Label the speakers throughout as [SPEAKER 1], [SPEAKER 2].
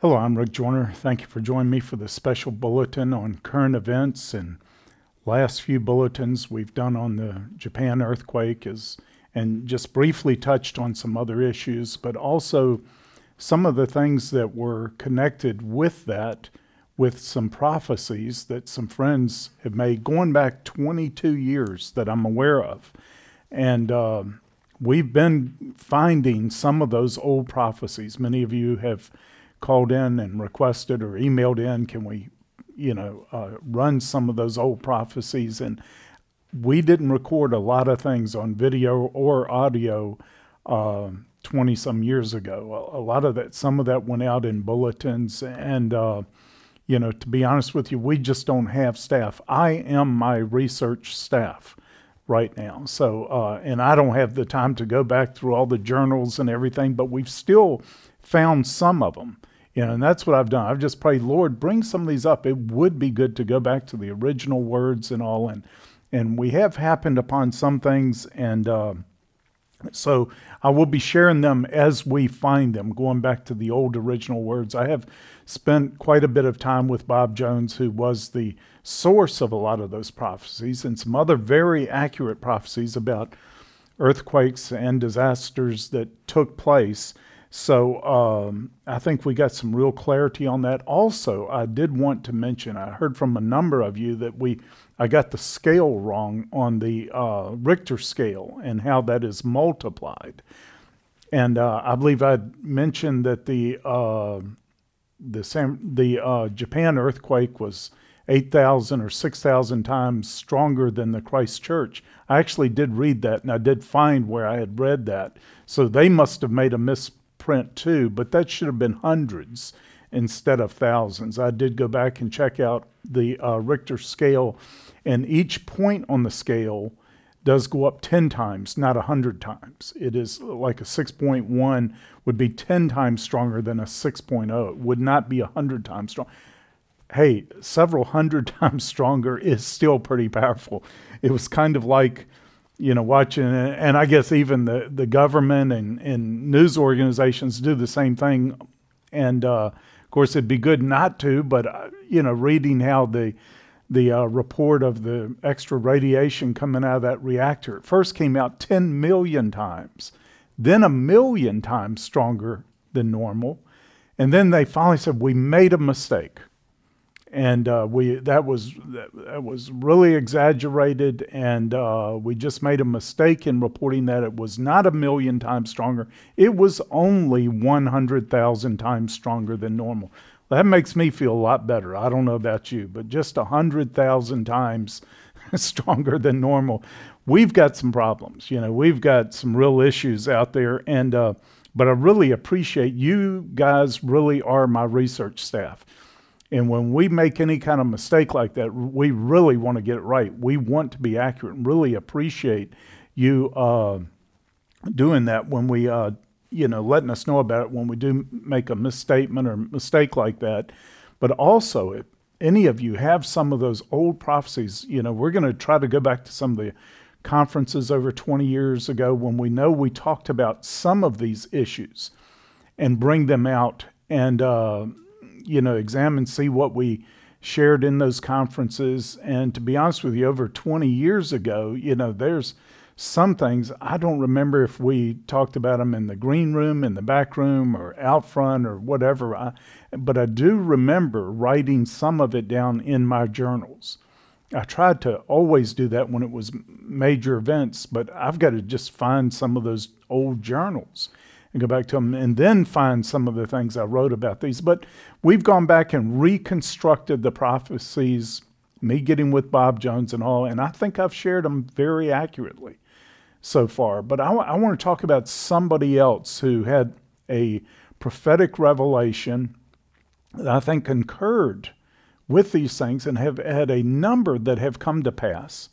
[SPEAKER 1] Hello, I'm Rick Joyner. Thank you for joining me for this special bulletin on current events. And last few bulletins we've done on the Japan earthquake and just briefly touched on some other issues, but also some of the things that were connected with that, with some prophecies that some friends have made going back 22 years that I'm aware of. And we've been finding some of those old prophecies. Many of you have called in and requested or emailed in, can we, run some of those old prophecies? And we didn't record a lot of things on video or audio 20 some years ago. A lot of that, some of that went out in bulletins. And, to be honest with you, we just don't have staff. I am my research staff right now. So, and I don't have the time to go back through all the journals and everything, but we've still found some of them. And that's what I've done. I've just prayed, Lord, bring some of these up. It would be good to go back to the original words and all. And we have happened upon some things. And so I will be sharing them as we find them, going back to the old original words. I have spent quite a bit of time with Bob Jones, who was the source of a lot of those prophecies and some other very accurate prophecies about earthquakes and disasters that took place. So I think we got some real clarity on that. Also, I did want to mention, I heard from a number of you that I got the scale wrong on the Richter scale and how that is multiplied. And I believe I mentioned that the Japan earthquake was 8,000 or 6,000 times stronger than the Christ Church. I actually did read that, and I did find where I had read that. So they must have made a misprint too, but that should have been hundreds instead of thousands. I did go back and check out the Richter scale, and each point on the scale does go up 10 times, not 100 times. It is like a 6.1 would be 10 times stronger than a 6.0. It would not be 100 times strong. Hey, several hundred times stronger is still pretty powerful. It was kind of like, watching, and I guess even the government and news organizations do the same thing. And of course, it'd be good not to, but reading how the report of the extra radiation coming out of that reactor, it first came out 10 million times, then 1 million times stronger than normal, and then they finally said, we made a mistake. And that was really exaggerated, and we just made a mistake in reporting that it was not 1 million times stronger. It was only 100,000 times stronger than normal. That makes me feel a lot better. I don't know about you, but just 100,000 times stronger than normal. We've got some problems. We've got some real issues out there, and but I really appreciate you guys. Really are my research staff. And when we make any kind of mistake like that, we really want to get it right. We want to be accurate and really appreciate you doing that when we, letting us know about it when we do make a misstatement or mistake like that. But also, if any of you have some of those old prophecies, we're going to try to go back to some of the conferences over 20 years ago when we know we talked about some of these issues and bring them out and, examine, see what we shared in those conferences. And to be honest with you, over 20 years ago, there's some things, I don't remember if we talked about them in the green room, in the back room, or out front, or whatever. But I do remember writing some of it down in my journals. I tried to always do that when it was major events, but I've got to just find some of those old journals and go back to them and then find some of the things I wrote about these. But we've gone back and reconstructed the prophecies, me getting with Bob Jones and all, and I think I've shared them very accurately so far. But I want to talk about somebody else who had a prophetic revelation that I think concurred with these things and have had a number that have come to pass.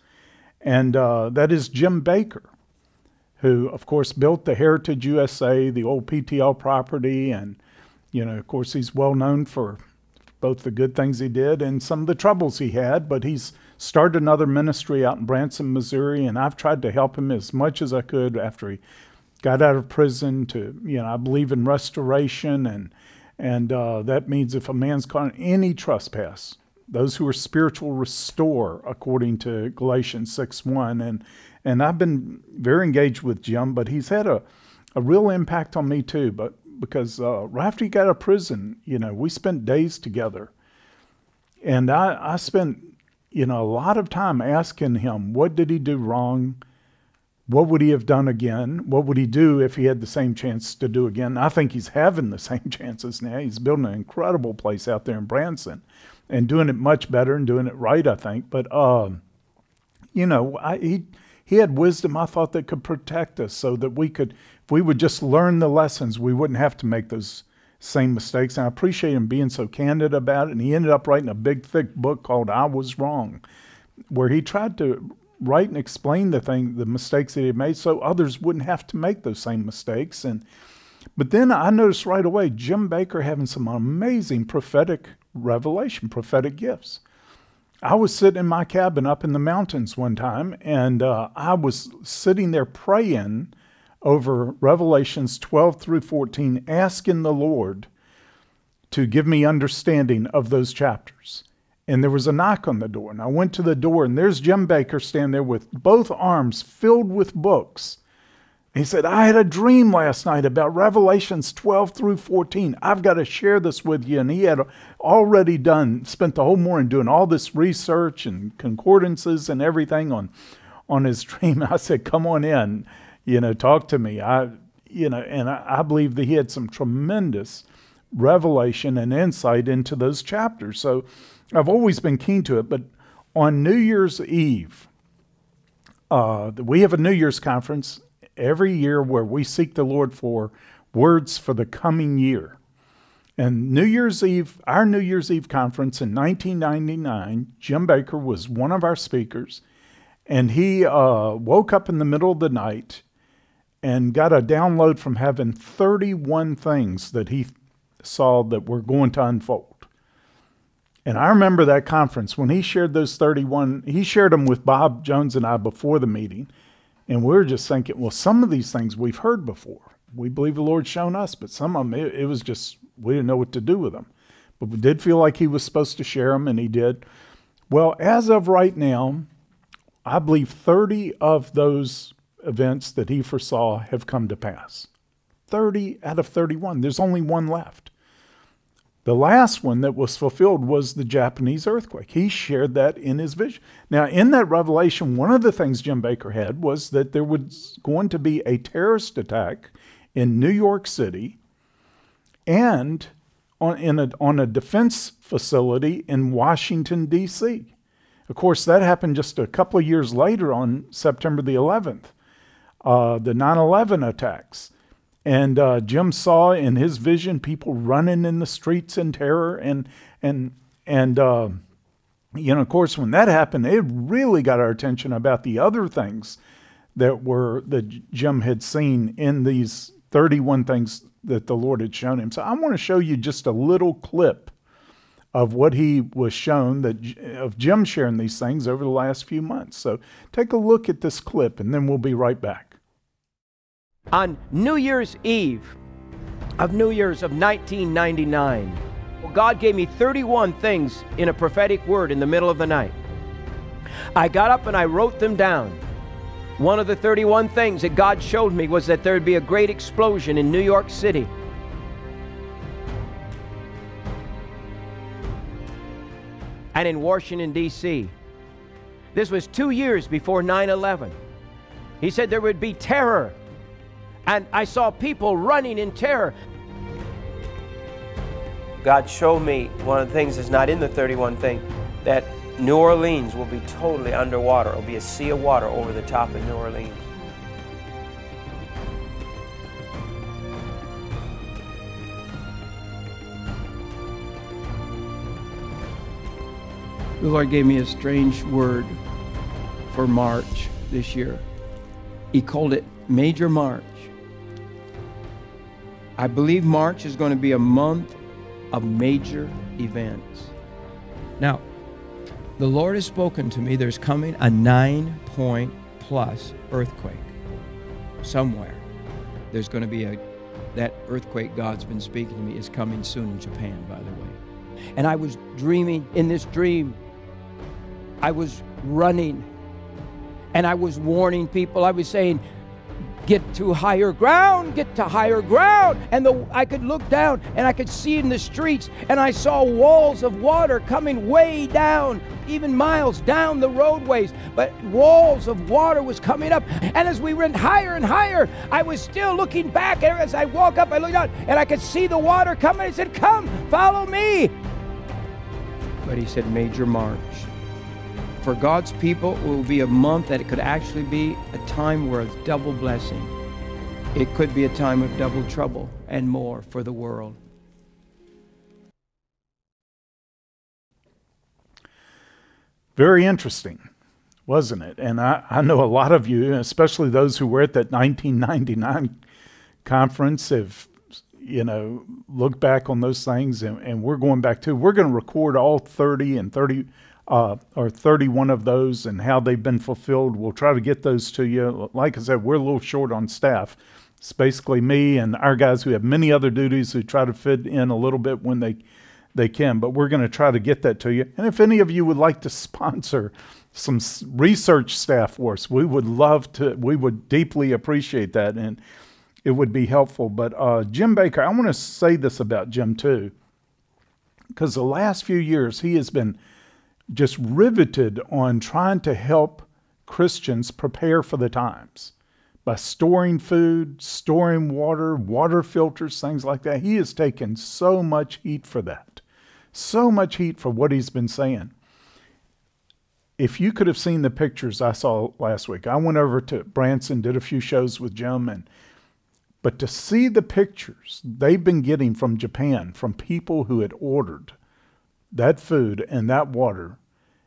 [SPEAKER 1] And that is Jim Bakker, who, of course, built the Heritage USA, the old PTL property. And, of course, he's well known for both the good things he did and some of the troubles he had. But he's started another ministry out in Branson, Missouri, and I've tried to help him as much as I could after he got out of prison to, I believe in restoration And that means if a man's caught in any trespass, those who are spiritual restore, according to Galatians 6:1. And I've been very engaged with Jim, but he's had a real impact on me too. But because right after he got out of prison, we spent days together. And I spent, a lot of time asking him, what did he do wrong? What would he have done again? What would he do if he had the same chance to do again? I think he's having the same chances now. He's building an incredible place out there in Branson and doing it much better and doing it right, I think. But, he had wisdom, I thought, that could protect us so that if we would just learn the lessons, we wouldn't have to make those same mistakes. And I appreciate him being so candid about it. And he ended up writing a big, thick book called I Was Wrong, where he tried to write and explain the mistakes that he had made so others wouldn't have to make those same mistakes. But then I noticed right away, Jim Bakker having some amazing prophetic revelation, prophetic gifts. I was sitting in my cabin up in the mountains one time, and I was sitting there praying over Revelations 12 through 14, asking the Lord to give me understanding of those chapters. And there was a knock on the door, and I went to the door, and there's Jim Bakker standing there with both arms filled with books. He said, I had a dream last night about Revelations 12 through 14. I've got to share this with you. And he had already spent the whole morning doing all this research and concordances and everything on his dream. I said, come on in, talk to me. And I believe that he had some tremendous revelation and insight into those chapters. So I've always been keen to it. But on New Year's Eve, we have a New Year's conference every year where we seek the Lord for words for the coming year. And New Year's Eve, our New Year's Eve conference in 1999, Jim Bakker was one of our speakers, and he woke up in the middle of the night and got a download from heaven, 31 things that he saw that were going to unfold. And I remember that conference when he shared those 31, he shared them with Bob Jones and I before the meeting. And we were just thinking, well, some of these things we've heard before. We believe the Lord's shown us, but some of them, it was just, we didn't know what to do with them. But we did feel like he was supposed to share them, and he did. Well, as of right now, I believe 30 of those events that he foresaw have come to pass. 30 out of 31. There's only one left. The last one that was fulfilled was the Japanese earthquake. He shared that in his vision. Now, in that revelation, one of the things Jim Bakker had was that there was going to be a terrorist attack in New York City and on a defense facility in Washington, D.C. Of course, that happened just a couple of years later on September the 11th, the 9/11 attacks. And Jim saw in his vision people running in the streets in terror. And of course, when that happened, it really got our attention about the other things that Jim had seen in these 31 things that the Lord had shown him. So I want to show you just a little clip of what he was shown, of Jim sharing these things over the last few months. So take a look at this clip, and then we'll be right back.
[SPEAKER 2] On New Year's Eve of 1999, God gave me 31 things in a prophetic word in the middle of the night. I got up and I wrote them down. One of the 31 things that God showed me was that there would be a great explosion in New York City. And in Washington, D.C. This was 2 years before 9/11. He said there would be terror. And I saw people running in terror. God showed me one of the things that's not in the 31 thing, that New Orleans will be totally underwater. It will be a sea of water over the top of New Orleans. The Lord gave me a strange word for March this year. He called it Major March. I believe March is going to be a month of major events. Now, the Lord has spoken to me. There's coming a 9-point+ earthquake somewhere. There's going to be a That earthquake God's been speaking to me is coming soon in Japan, by the way. And I was dreaming, in this dream, I was running, and I was warning people. I was saying, get to higher ground, get to higher ground. And I could look down, and I could see in the streets, and I saw walls of water coming way down, even miles down the roadways. But walls of water was coming up. And as we went higher and higher, I was still looking back. And as I walked up, I looked out, and I could see the water coming. I said, come, follow me. But he said, Major March. For God's people, it will be a month that it could actually be a time where it's double blessing. It could be a time of double trouble and more for the world.
[SPEAKER 1] Very interesting, wasn't it? And I know a lot of you, especially those who were at that 1999 conference, have, looked back on those things, and we're going back to, we're going to record all 31 of those and how they've been fulfilled. We'll try to get those to you. Like I said, we're a little short on staff. It's basically me and our guys who have many other duties who try to fit in a little bit when they can, but we're going to try to get that to you. And if any of you would like to sponsor some research staff for us, we would deeply appreciate that, and it would be helpful. But Jim Baker, I want to say this about Jim too, because the last few years he has been just riveted on trying to help Christians prepare for the times by storing food, storing water filters, things like that. He has taken so much heat for that, so much heat for what he's been saying. If you could have seen the pictures I saw last week, I went over to Branson, did a few shows with Jim, but to see the pictures they've been getting from Japan, from people who had ordered that food and that water,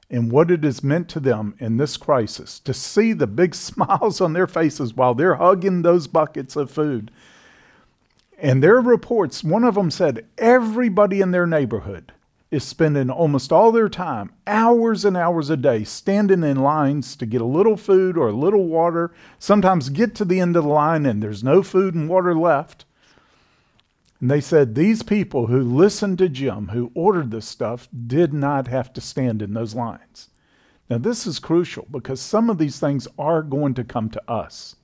[SPEAKER 1] and what it has meant to them in this crisis, to see the big smiles on their faces while they're hugging those buckets of food. And their reports, one of them said, everybody in their neighborhood is spending almost all their time, hours and hours a day, standing in lines to get a little food or a little water, sometimes get to the end of the line and there's no food and water left. And they said these people who listened to Jim, who ordered this stuff, did not have to stand in those lines. Now this is crucial because some of these things are going to come to us.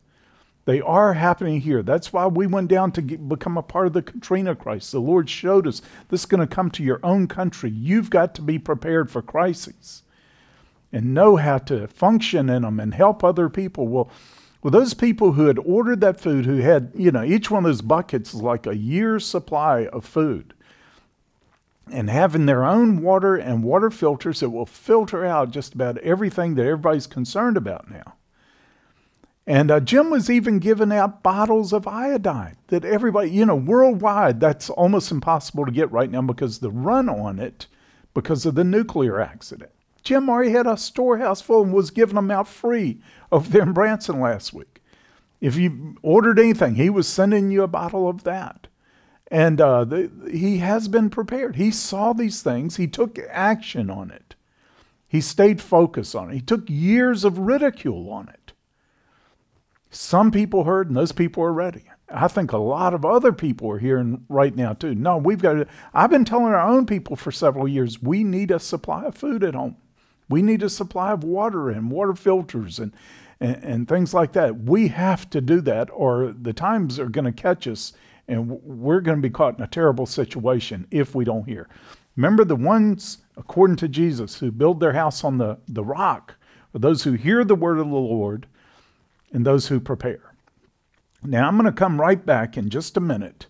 [SPEAKER 1] They are happening here. That's why we went down to become a part of the Katrina crisis. The Lord showed us this is going to come to your own country. You've got to be prepared for crises and know how to function in them and help other people. Well, those people who had ordered that food, who had, each one of those buckets is like a year's supply of food, and having their own water and water filters that will filter out just about everything that everybody's concerned about now. And Jim was even giving out bottles of iodine that everybody, worldwide, that's almost impossible to get right now because the run on it, because of the nuclear accident. Jim already had a storehouse full and was giving them out free over there in Branson last week. If you ordered anything, he was sending you a bottle of that. And he has been prepared. He saw these things. He took action on it. He stayed focused on it. He took years of ridicule on it. Some people heard, and those people are ready. I think a lot of other people are hearing right now too. No, we've got to, I've been telling our own people for several years, we need a supply of food at home. We need a supply of water and water filters and things like that. We have to do that or the times are going to catch us and we're going to be caught in a terrible situation if we don't hear. Remember the ones, according to Jesus, who build their house on the rock are those who hear the word of the Lord and those who prepare. Now, I'm going to come right back in just a minute,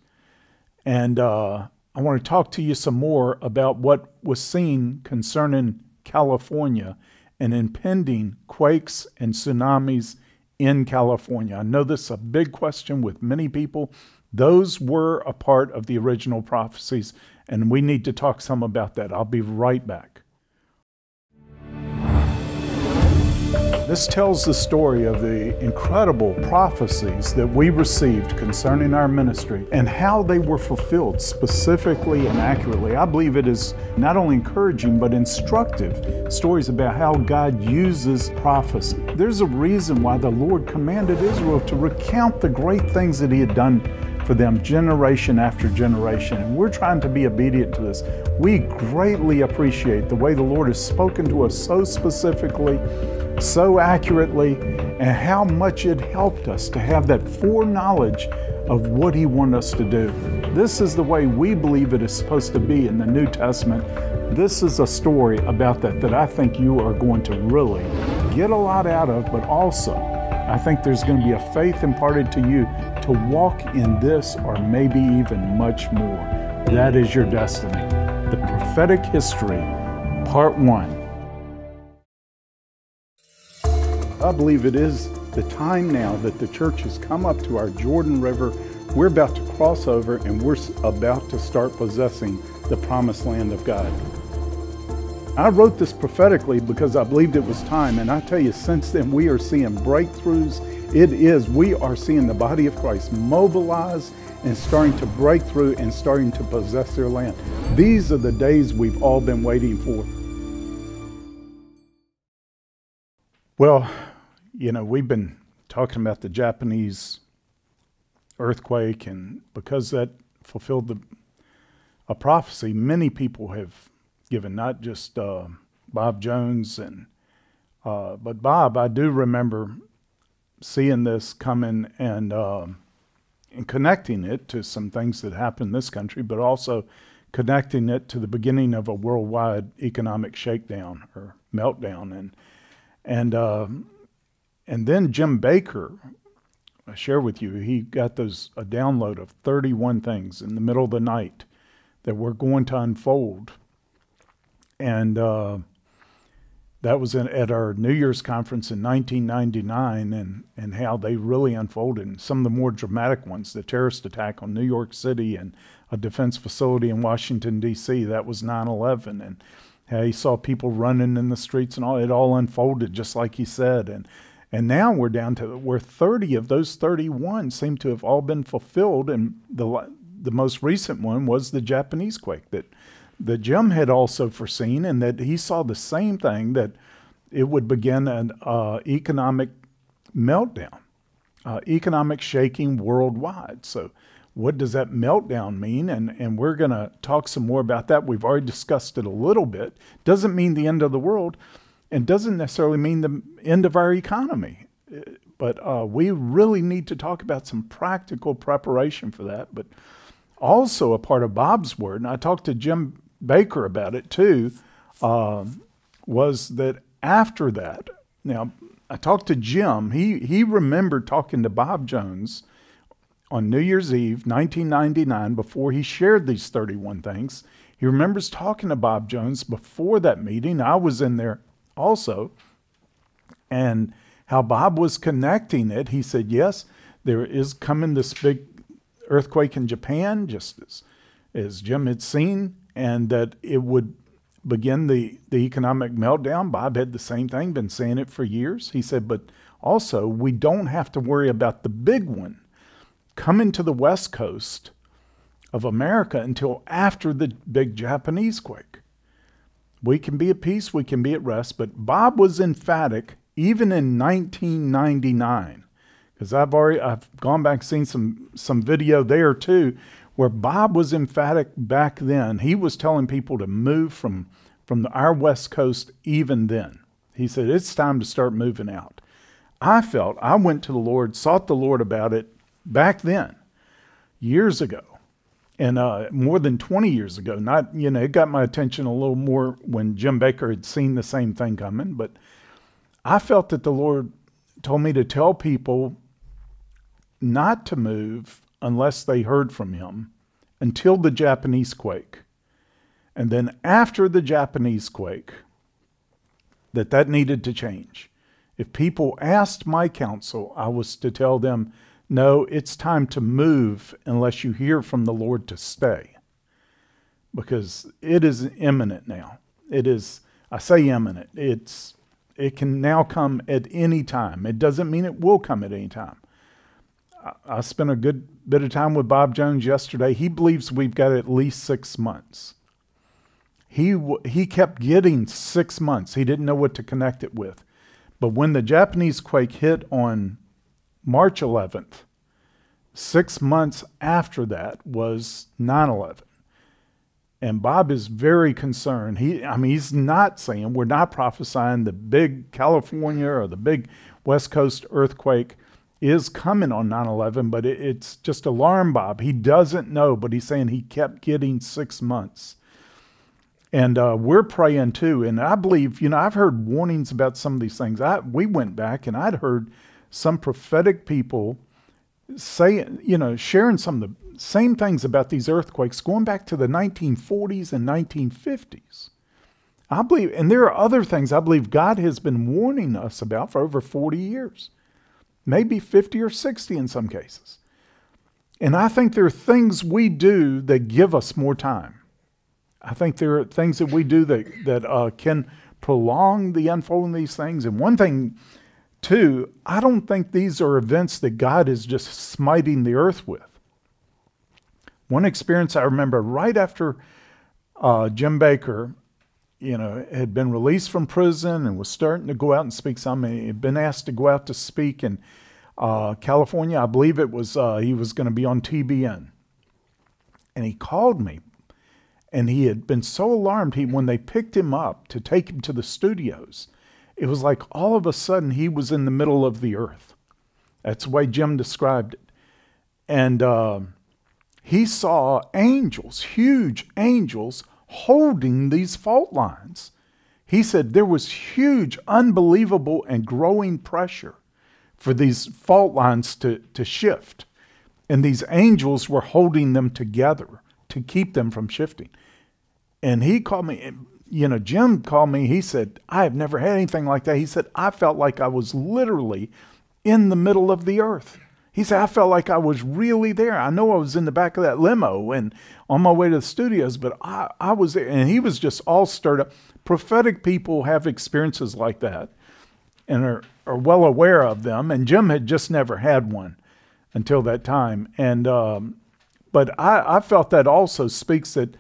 [SPEAKER 1] and I want to talk to you some more about what was seen concerning California and impending quakes and tsunamis in California. I know this is a big question with many people. Those were a part of the original prophecies, and we need to talk some about that. I'll be right back. This tells the story of the incredible prophecies that we received concerning our ministry and how they were fulfilled specifically and accurately. I believe it is not only encouraging but instructive stories about how God uses prophecy. There's a reason why the Lord commanded Israel to recount the great things that He had done for them generation after generation. And we're trying to be obedient to this. We greatly appreciate the way the Lord has spoken to us so specifically, so accurately, and how much it helped us to have that foreknowledge of what He wanted us to do. This is the way we believe it is supposed to be in the New Testament. This is a story about that I think you are going to really get a lot out of, but also I think there's going to be a faith imparted to you to walk in this, or maybe even much more. That is your destiny. The Prophetic History, Part 1. I believe it is the time now that the church has come up to our Jordan River. We're about to cross over, and we're about to start possessing the promised land of God. I wrote this prophetically because I believed it was time, and I tell you, since then we are seeing breakthroughs. We are seeing the body of Christ mobilize and starting to break through and starting to possess their land. These are the days we've all been waiting for. Well, you know, we've been talking about the Japanese earthquake, and because that fulfilled a prophecy, many people have given, not just Bob Jones, but Bob, I do remember seeing this coming and connecting it to some things that happened in this country, but also connecting it to the beginning of a worldwide economic shakedown or meltdown. And then Jim Baker, I share with you, he got a download of 31 things in the middle of the night that were going to unfold. And that was at our New Year's conference in 1999, and how they really unfolded. And some of the more dramatic ones, the terrorist attack on New York City and a defense facility in Washington, D.C., that was 9/11. And how he saw people running in the streets and all, it all unfolded just like he said. And now we're down to where 30 of those 31 seem to have all been fulfilled. And the most recent one was the Japanese quake that Jim had also foreseen, and that he saw the same thing, that it would begin an economic meltdown, economic shaking worldwide. So what does that meltdown mean? And we're going to talk some more about that. We've already discussed it a little bit. Doesn't mean the end of the world, and doesn't necessarily mean the end of our economy. But we really need to talk about some practical preparation for that. But also a part of Bob's word, and I talked to Jim Baker about it too, was that after that, now I talked to Jim, he remembered talking to Bob Jones on New Year's Eve, 1999, before he shared these 31 things. He remembers talking to Bob Jones before that meeting. I was in there also, and how Bob was connecting it. He said, yes, there is coming this big earthquake in Japan, just as Jim had seen, and that it would begin the economic meltdown. Bob had the same thing, been saying it for years. He said, but also we don't have to worry about the big one coming to the west coast of America until after the big Japanese quake. We can be at peace, we can be at rest. But Bob was emphatic even in 1999. Because I've gone back and seen some video there too, where Bob was emphatic back then. He was telling people to move from our west coast even then. He said, it's time to start moving out. I went to the Lord, sought the Lord about it back then, years ago, and more than 20 years ago. It got my attention a little more when Jim Baker had seen the same thing coming, but I felt that the Lord told me to tell people not to move unless they heard from him until the Japanese quake. And then after the Japanese quake, that needed to change. If people asked my counsel, I was to tell them, no, it's time to move unless you hear from the Lord to stay. Because it is imminent now. It is, I say imminent, it can now come at any time. It doesn't mean it will come at any time. I spent a good bit of time with Bob Jones yesterday. He believes we've got at least 6 months. He kept getting 6 months. He didn't know what to connect it with. But when the Japanese quake hit on March 11th, 6 months after that was 9/11. And Bob is very concerned. He's not saying, we're not prophesying the big California or the big West Coast earthquake is coming on 9/11, but it's just alarm Bob. He doesn't know, but he's saying he kept getting 6 months. And we're praying too. And I believe, I've heard warnings about some of these things. We went back and I'd heard some prophetic people say, sharing some of the same things about these earthquakes going back to the 1940s and 1950s. I believe, and there are other things I believe God has been warning us about for over 40 years, maybe 50 or 60 in some cases. And I think there are things we do that give us more time. I think there are things that we do that can prolong the unfolding of these things. And one thing, too, I don't think these are events that God is just smiting the earth with. One experience I remember right after Jim Baker, had been released from prison and was starting to go out and speak some. He had been asked to go out to speak in California. I believe it was he was going to be on TBN. And he called me. And he had been so alarmed. When they picked him up to take him to the studios, it was like all of a sudden he was in the middle of the earth. That's the way Jim described it. And he saw angels, huge angels, holding these fault lines. He said there was huge, unbelievable, and growing pressure for these fault lines to shift. And these angels were holding them together to keep them from shifting. And he called me, Jim called me, he said, I have never had anything like that. He said, I felt like I was literally in the middle of the earth. He said, I felt like I was really there. I know I was in the back of that limo and on my way to the studios, but I was there. And he was just all stirred up. Prophetic people have experiences like that and are well aware of them. And Jim had just never had one until that time. And but I felt that also speaks that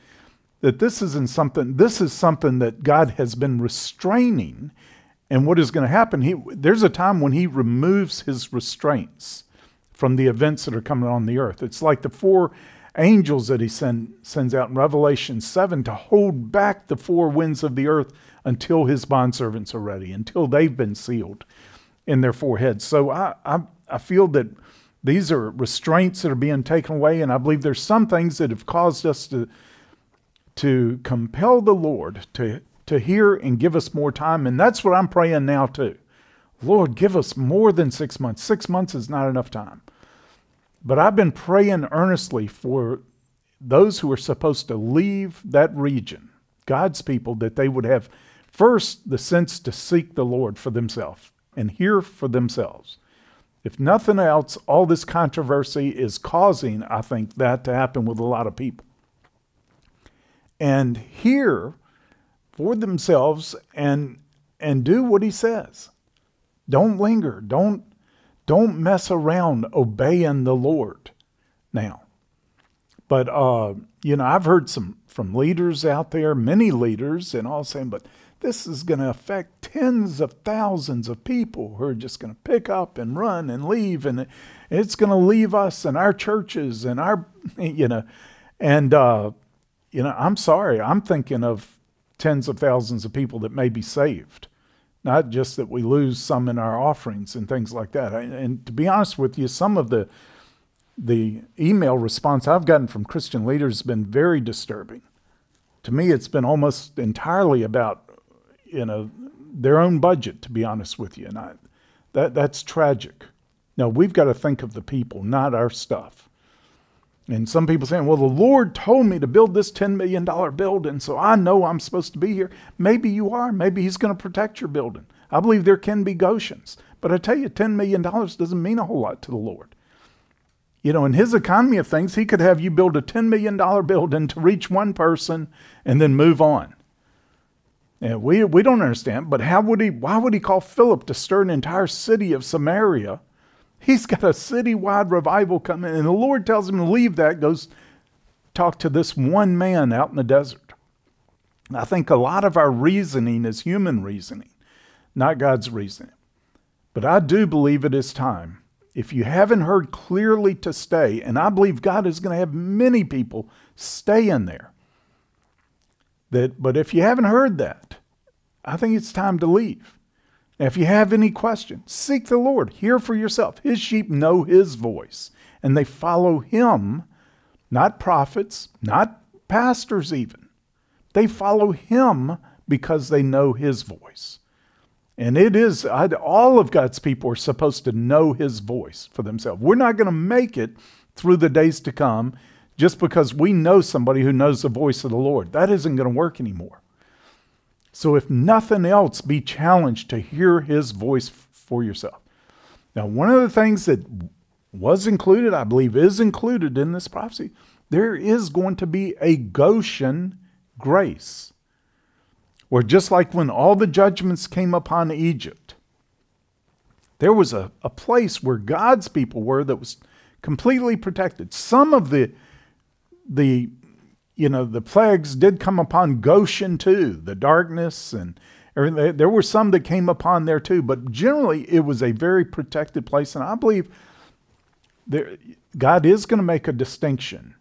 [SPEAKER 1] this is something that God has been restraining. And what is going to happen, there's a time when he removes his restraints from the events that are coming on the earth. It's like the 4 angels that he sends out in Revelation 7 to hold back the 4 winds of the earth until his bondservants are ready, until they've been sealed in their foreheads. So I feel that these are restraints that are being taken away, and I believe there's some things that have caused us to compel the Lord to hear and give us more time, and that's what I'm praying now too. Lord, give us more than 6 months. 6 months is not enough time. But I've been praying earnestly for those who are supposed to leave that region, God's people, that they would have first the sense to seek the Lord for themselves and hear for themselves. If nothing else, all this controversy is causing, I think, that to happen with a lot of people. And hear for themselves and do what he says. Don't linger. Don't mess around obeying the Lord now. But, I've heard from leaders out there, many leaders, and all saying, but this is going to affect tens of thousands of people who are just going to pick up and run and leave, and it's going to leave us and our churches and our, I'm sorry. I'm thinking of tens of thousands of people that may be saved. Not just that we lose some in our offerings and things like that. And to be honest with you, some of the email response I've gotten from Christian leaders has been very disturbing. To me, it's been almost entirely about, their own budget, to be honest with you. And that's tragic. Now, we've got to think of the people, not our stuff. And some people saying, well, the Lord told me to build this $10 million building, so I know I'm supposed to be here. Maybe you are. Maybe he's going to protect your building. I believe there can be Goshens. But I tell you, $10 million doesn't mean a whole lot to the Lord. In his economy of things, he could have you build a $10 million building to reach one person and then move on. And we don't understand, but why would he call Philip to stir an entire city of Samaria? He's got a citywide revival coming, and the Lord tells him to leave that, goes talk to this one man out in the desert. I think a lot of our reasoning is human reasoning, not God's reasoning. But I do believe it is time. if you haven't heard clearly to stay, and I believe God is going to have many people stay in there, but if you haven't heard that, I think it's time to leave. Now, if you have any questions, seek the Lord. Hear for yourself. His sheep know his voice, and they follow him, not prophets, not pastors even. They follow him because they know his voice. And it is, all of God's people are supposed to know his voice for themselves. We're not going to make it through the days to come just because we know somebody who knows the voice of the Lord. That isn't going to work anymore. So if nothing else, be challenged to hear his voice for yourself. Now, one of the things that was included, I believe is included in this prophecy, there is going to be a Goshen grace. Where just like when all the judgments came upon Egypt, there was a place where God's people were that was completely protected. Some of the plagues did come upon Goshen too, the darkness and everything. There were some that came upon there too, but generally it was a very protected place. And I believe God is going to make a distinction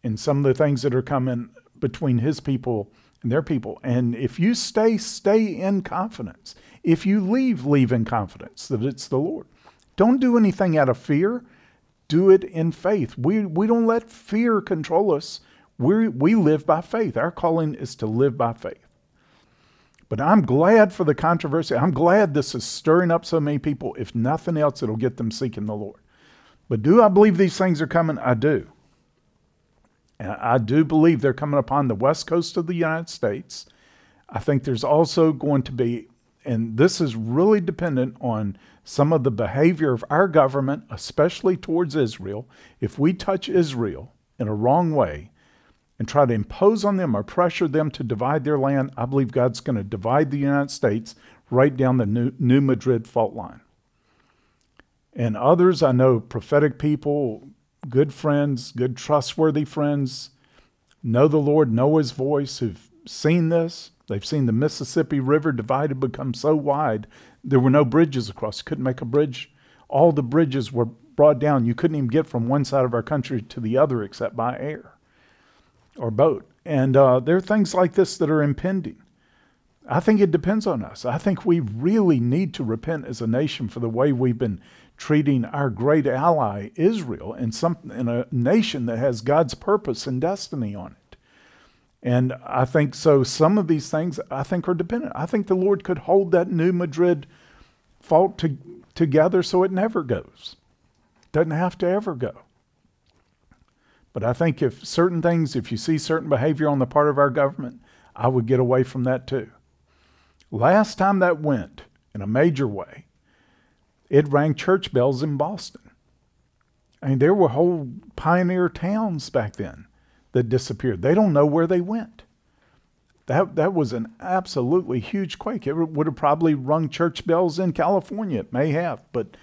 [SPEAKER 1] in some of the things that are coming between his people and their people. And if you stay in confidence. If you leave in confidence that it's the Lord. Don't do anything out of fear. Do it in faith. We don't let fear control us. We live by faith. Our calling is to live by faith. But I'm glad for the controversy. I'm glad this is stirring up so many people. If nothing else, it'll get them seeking the Lord. But do I believe these things are coming? I do. And I do believe they're coming upon the west coast of the United States. I think there's also going to be, and this is really dependent on some of the behavior of our government, especially towards Israel. If we touch Israel in a wrong way and try to impose on them or pressure them to divide their land, I believe God's going to divide the United States right down the New Madrid fault line. And others, I know prophetic people, good friends, good trustworthy friends, know the Lord, know his voice, who've seen this. They've seen the Mississippi River divided, become so wide, there were no bridges across. You couldn't make a bridge. All the bridges were brought down. You couldn't even get from one side of our country to the other except by air or boat. And there are things like this that are impending. I think it depends on us. I think we really need to repent as a nation for the way we've been treating our great ally, Israel, in a nation that has God's purpose and destiny on it. And I think so some of these things, I think, are dependent. I think the Lord could hold that New Madrid fault together so it never goes. Doesn't have to ever go. But I think if you see certain behavior on the part of our government, I would get away from that too. Last time that went, in a major way, it rang church bells in Boston. I mean, there were whole pioneer towns back then that disappeared. They don't know where they went. That was an absolutely huge quake. It would have probably rung church bells in California. It may have, but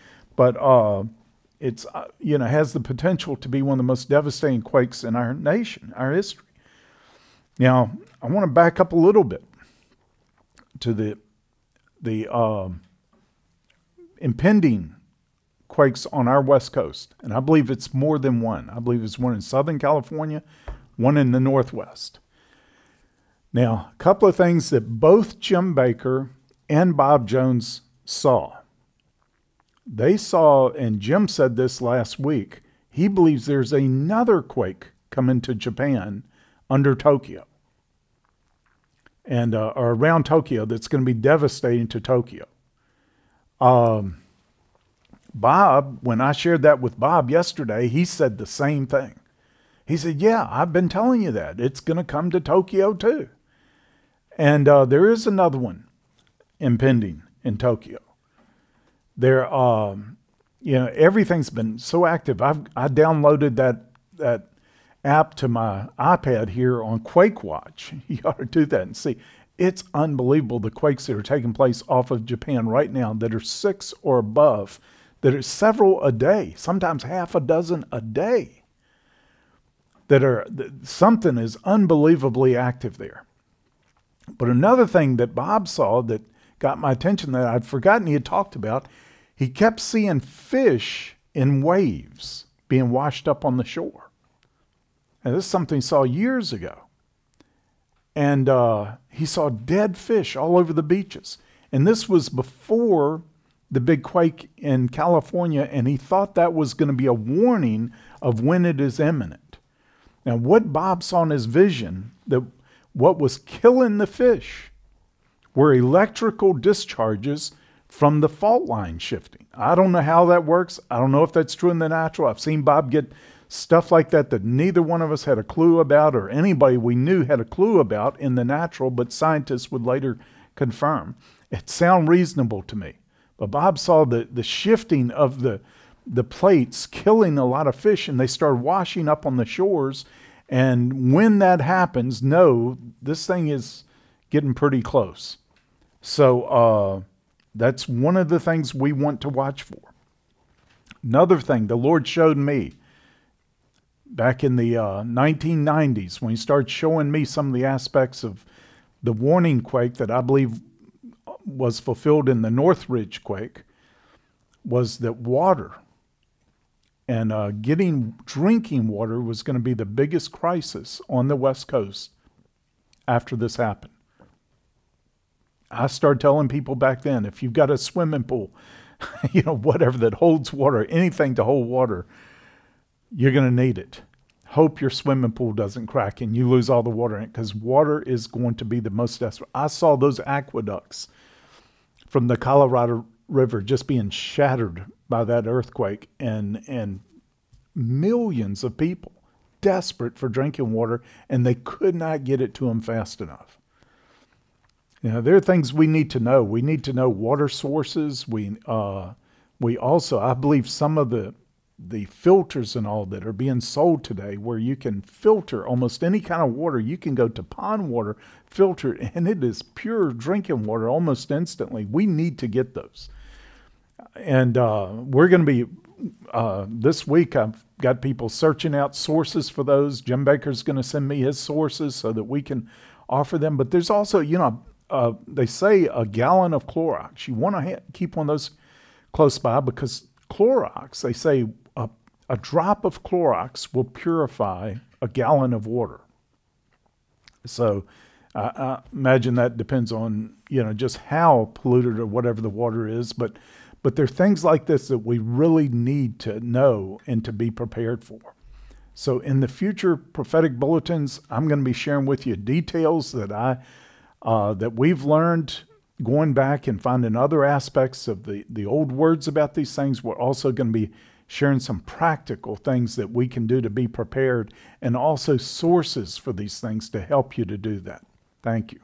[SPEAKER 1] it's has the potential to be one of the most devastating quakes in our nation, our history. Now, I want to back up a little bit to the impending quakes on our west coast. And I believe it's more than one. I believe it's one in Southern California, one in the Northwest. Now, a couple of things that both Jim Baker and Bob Jones saw. They saw, and Jim said this last week, he believes there's another quake coming to Japan under Tokyo. And or around Tokyo that's going to be devastating to Tokyo. Bob, when I shared that with Bob yesterday, he said the same thing. He said, yeah, I've been telling you that. It's going to come to Tokyo too. And there is another one impending in Tokyo. There, everything's been so active. I downloaded that app to my iPad here on Quake Watch. You ought to do that and see. It's unbelievable the quakes that are taking place off of Japan right now that are 6 or above, that are several a day, sometimes half a dozen a day, something is unbelievably active there. But another thing that Bob saw that got my attention that I'd forgotten he had talked about, he kept seeing fish in waves being washed up on the shore. And this is something he saw years ago. And he saw dead fish all over the beaches. And this was before the big quake in California, and he thought that was going to be a warning of when it is imminent. Now, what Bob saw in his vision, that what was killing the fish were electrical discharges from the fault line shifting. I don't know how that works. I don't know if that's true in the natural. I've seen Bob get stuff like that that neither one of us had a clue about, or anybody we knew had a clue about in the natural, but scientists would later confirm. It sounded reasonable to me. But Bob saw the shifting of the plates killing a lot of fish, and they started washing up on the shores. And when that happens, no, this thing is getting pretty close. So that's one of the things we want to watch for. Another thing the Lord showed me back in the 1990s, when he started showing me some of the aspects of the warning quake that I believe was fulfilled in the Northridge quake, was that water and getting drinking water was going to be the biggest crisis on the West Coast after this happened. I started telling people back then, if you've got a swimming pool, whatever that holds water, anything to hold water, you're going to need it. Hope your swimming pool doesn't crack and you lose all the water in it, because water is going to be the most desperate. I saw those aqueducts from the Colorado River just being shattered by that earthquake, and millions of people desperate for drinking water, and they could not get it to them fast enough. There are things we need to know. We need to know water sources. We also, I believe, some of the filters and all that are being sold today, where you can filter almost any kind of water. You can go to pond water, filter it, and it is pure drinking water almost instantly. We need to get those. And we're going to be, this week, I've got people searching out sources for those. Jim Baker's going to send me his sources so that we can offer them. But there's also, they say a gallon of Clorox. You want to keep one of those close by, because Clorox, they say a drop of Clorox will purify a gallon of water. So I imagine that depends on, just how polluted or whatever the water is. But there are things like this that we really need to know and to be prepared for. So in the future prophetic bulletins, I'm going to be sharing with you details that that we've learned going back and finding other aspects of the old words about these things. We're also going to be sharing some practical things that we can do to be prepared, and also sources for these things to help you to do that. Thank you.